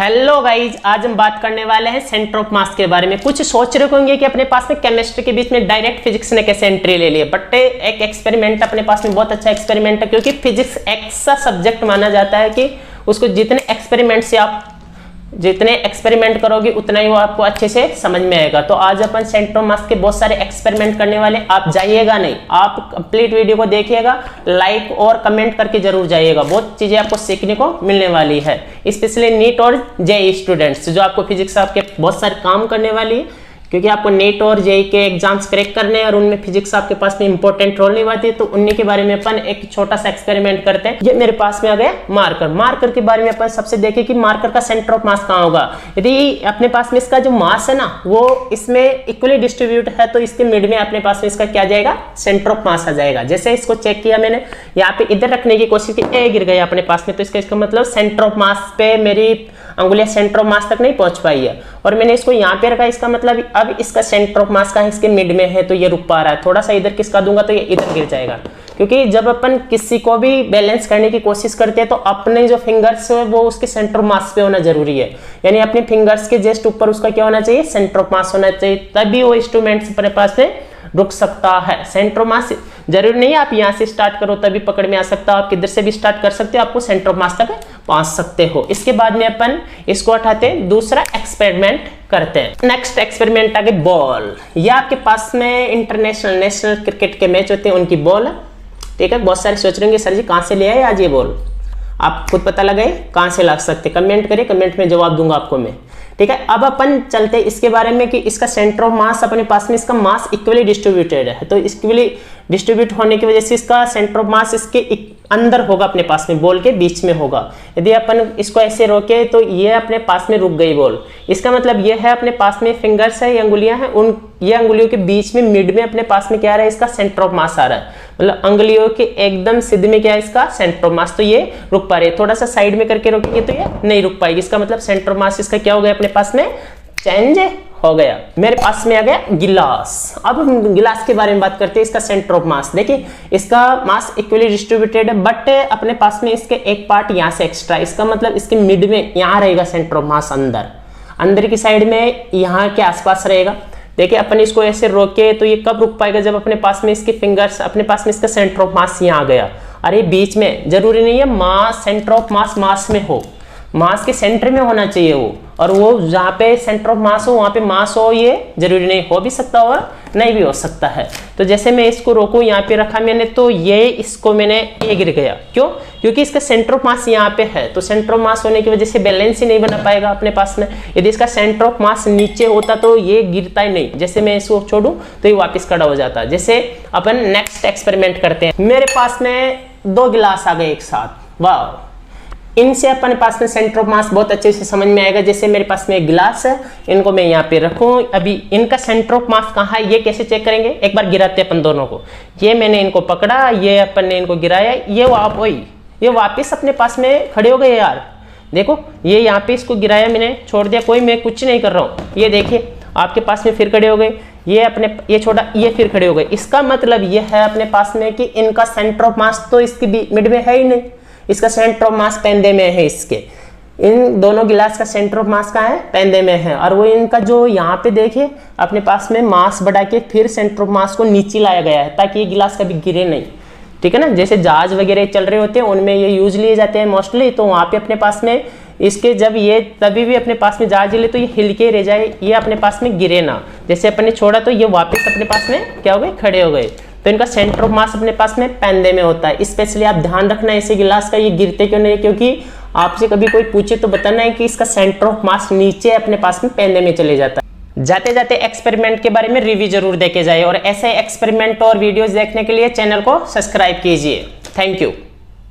Hello guys, आज हम बात करने वाले हैं सेंटर ऑफ मास के बारे में। कुछ सोच रहे होंगे कि अपने पास में केमिस्ट्री के बीच में डायरेक्ट फिजिक्स ने कैसे एंट्री ले ली है, बट एक एक्सपेरिमेंट अपने पास में बहुत अच्छा एक्सपेरिमेंट है, क्योंकि फिजिक्स ऐसा सब्जेक्ट माना जाता है कि उसको जितने एक्सपेरिमेंट करोगे उतना ही वो आपको अच्छे से समझ में आएगा। तो आज अपन सेंटर ऑफ मास के बहुत सारे एक्सपेरिमेंट करने वाले। आप जाइएगा नहीं, आप कंप्लीट वीडियो को देखिएगा, लाइक और कमेंट करके जरूर जाइएगा। बहुत चीजें आपको सीखने को मिलने वाली है, स्पेशली नीट और जेईई स्टूडेंट्स, जो आपको फिजिक्स आपके बहुत सारे काम करने वाली है, क्योंकि आपको नीट और जेईई के एग्जाम्स क्रैक करने हैं और उनमें फिजिक्स आपके पास में इंपॉर्टेंट रोल निभाती है। तो उन्हीं के बारे में अपन एक छोटा सा एक्सपेरिमेंट करते हैं। ये मेरे पास में आ गया मार्कर के बारे में अपन सबसे देखें कि मार्कर का सेंटर ऑफ मास कहाँ होगा। यदि अपने पास में इसका जो मास है ना वो इसमें इक्वली डिस्ट्रीब्यूट है, तो इसके मिड में अपने पास में इसका क्या जाएगा, सेंटर ऑफ मास आ जाएगा। जैसे इसको चेक किया मैंने, यहाँ पे इधर रखने की कोशिश की, ए गिर गया अपने पास में, तो इसका मतलब सेंटर ऑफ मास पे मेरी अंगुलियां सेंटर ऑफ मास तक नहीं पहुंच पाई है। और मैंने इसको यहाँ पे रखा, इसका मतलब अब इसका सेंटर ऑफ मास का इसके मिड में है, तो ये रुक पा रहा है। थोड़ा सा इधर खिसका दूंगा तो ये इधर गिर जाएगा, क्योंकि जब अपन किसी को भी बैलेंस करने की कोशिश करते हैं तो अपने जो फिंगर्स है वो उसके सेंटर ऑफ मास पे होना जरूरी है। यानी अपने फिंगर्स के जस्ट ऊपर उसका क्या होना चाहिए, सेंटर ऑफ मास होना चाहिए, तभी वो इंस्ट्रूमेंट अपने पास में रुक सकता है। सेंटर ऑफ मास जरूरी नहीं है आप यहाँ से स्टार्ट करो तभी पकड़ में आ सकता है, आप किधर से भी स्टार्ट कर सकते हो, आपको सेंटर ऑफ मास तक पहुंच सकते हो। इसके बाद में अपन इसको हटाते हैं, दूसरा एक्सपेरिमेंट करते हैं। नेक्स्ट एक्सपेरिमेंट आगे बॉल। यह आपके पास में इंटरनेशनल नेशनल क्रिकेट के मैच होते हैं उनकी बॉल है, ठीक है। बहुत सारे सोच रहे होंगे सर जी कहाँ से ले आए आज ये बॉल, आप खुद पता लगाए कहाँ से ला सकते, कमेंट करिए, कमेंट में जवाब दूंगा आपको मैं, ठीक है। अब अपन चलते हैं इसके बारे में कि इसका सेंटर ऑफ मास अपने पास में इसका मास इक्वली डिस्ट्रीब्यूटेड है, तो इक्वली डिस्ट्रीब्यूट होने की वजह से इसका सेंटर ऑफ मास इसके अंदर होगा, अपने पास में बॉल के बीच में होगा। यदि अपन इसको ऐसे रोके तो ये अपने पास में रुक गई बॉल, इसका मतलब ये है अपने पास में फिंगर्स है, ये अंगुलियां हैं, उन ये अंगुलियों के बीच में मिड में अपने पास में क्या आ रहा है, इसका सेंटर ऑफ मास आ रहा है। मतलब अंगुलियों के एकदम सिद्ध में क्या है इसका सेंटर ऑफ मास, तो ये रुक पा रही है। थोड़ा सा साइड में करके रोकेंगे तो ये नहीं रुक पाएगी, इसका मतलब सेंटर ऑफ मास इसका क्या हो गया, अपने पास में चेंज हो गया। मेरे पास में आ गया गिलास। अब हम गिलास के बारे में बात करते हैं। इसका सेंटर ऑफ मास देखिए, इसका मास इक्वली डिस्ट्रीब्यूटेड है, बट अपने पास में इसके एक पार्ट यहाँ से एक्स्ट्रा, इसका मतलब इसके मिड में यहाँ रहेगा सेंटर ऑफ मास, अंदर की साइड में यहाँ के आसपास रहेगा। देखिए अपन इसको ऐसे रोके तो ये कब रुक पाएगा, जब अपने पास में इसके फिंगर्स, अपने पास में इसका सेंटर ऑफ मास यहाँ आ गया। अरे बीच में जरूरी नहीं है मास, सेंटर ऑफ मास में हो, मास के सेंटर में होना चाहिए वो, और वो जहाँ पे सेंटर ऑफ मास हो वहाँ पे मास हो, ये जरूरी नहीं, हो भी सकता हो नहीं भी हो सकता है। तो जैसे मैं इसको रोकूं, यहाँ पे रखा मैंने, तो ये इसको मैंने ये गिर गया, क्यों, क्योंकि इसका सेंटर ऑफ मास यहाँ पे है, तो सेंटर ऑफ मास होने की वजह से बैलेंस ही नहीं बना पाएगा अपने पास में। यदि इसका सेंटर ऑफ मास नीचे होता तो ये गिरता ही नहीं, जैसे मैं इसको छोड़ूं तो ये वापस खड़ा हो जाता। जैसे अपन नेक्स्ट एक्सपेरिमेंट करते हैं। मेरे पास में 2 गिलास आ गए एक साथ, वाह, इनसे अपने पास में सेंटर ऑफ मास बहुत अच्छे से समझ में आएगा। जैसे मेरे पास में एक गिलास है, इनको मैं यहाँ पे रखूँ, अभी इनका सेंटर ऑफ मास कहाँ है ये कैसे चेक करेंगे, एक बार गिराते अपन दोनों को। ये मैंने इनको पकड़ा, ये अपन ने इनको गिराया, ये वापस अपने पास में खड़े हो गए यार। देखो ये यहाँ पे इसको गिराया मैंने, छोड़ दिया, कोई मैं कुछ नहीं कर रहा हूँ, ये देखिए आपके पास में फिर खड़े हो गए, ये छोटा, ये फिर खड़े हो गए। इसका मतलब ये है अपने पास में कि इनका सेंटर ऑफ मास तो इसके मिड में है ही नहीं, इसका सेंटर ऑफ मास पेंदे में है। इसके इन दोनों गिलास का सेंटर ऑफ मास कहाँ है, पेंदे में है। और वो इनका जो यहाँ पे देखिए अपने पास में मास बढ़ा के फिर सेंटर ऑफ मास को नीचे लाया गया है, ताकि ये गिलास कभी गिरे नहीं, ठीक है ना। जैसे जहाज वगैरह चल रहे होते हैं उनमें ये यूज लिए जाते हैं मोस्टली, तो वहाँ पे अपने पास में इसके जब ये तभी भी अपने पास में जहाज हिले तो ये हिल के रह जाए, ये अपने पास में गिरे ना। जैसे अपन ने छोड़ा तो ये वापस अपने पास में क्या हो गए, खड़े हो गए। तो इनका सेंटर ऑफ मास अपने पास में पेंदे में होता है। स्पेशली आप ध्यान रखना ऐसे गिलास का, ये गिरते क्यों नहीं, क्योंकि आपसे कभी कोई पूछे तो बताना है कि इसका सेंटर ऑफ मास नीचे अपने पास में पेंदे में चले जाता है। जाते जाते एक्सपेरिमेंट के बारे में रिव्यू जरूर देखे जाए, और ऐसे एक्सपेरिमेंट और वीडियोस देखने के लिए चैनल को सब्सक्राइब कीजिए। Thank you.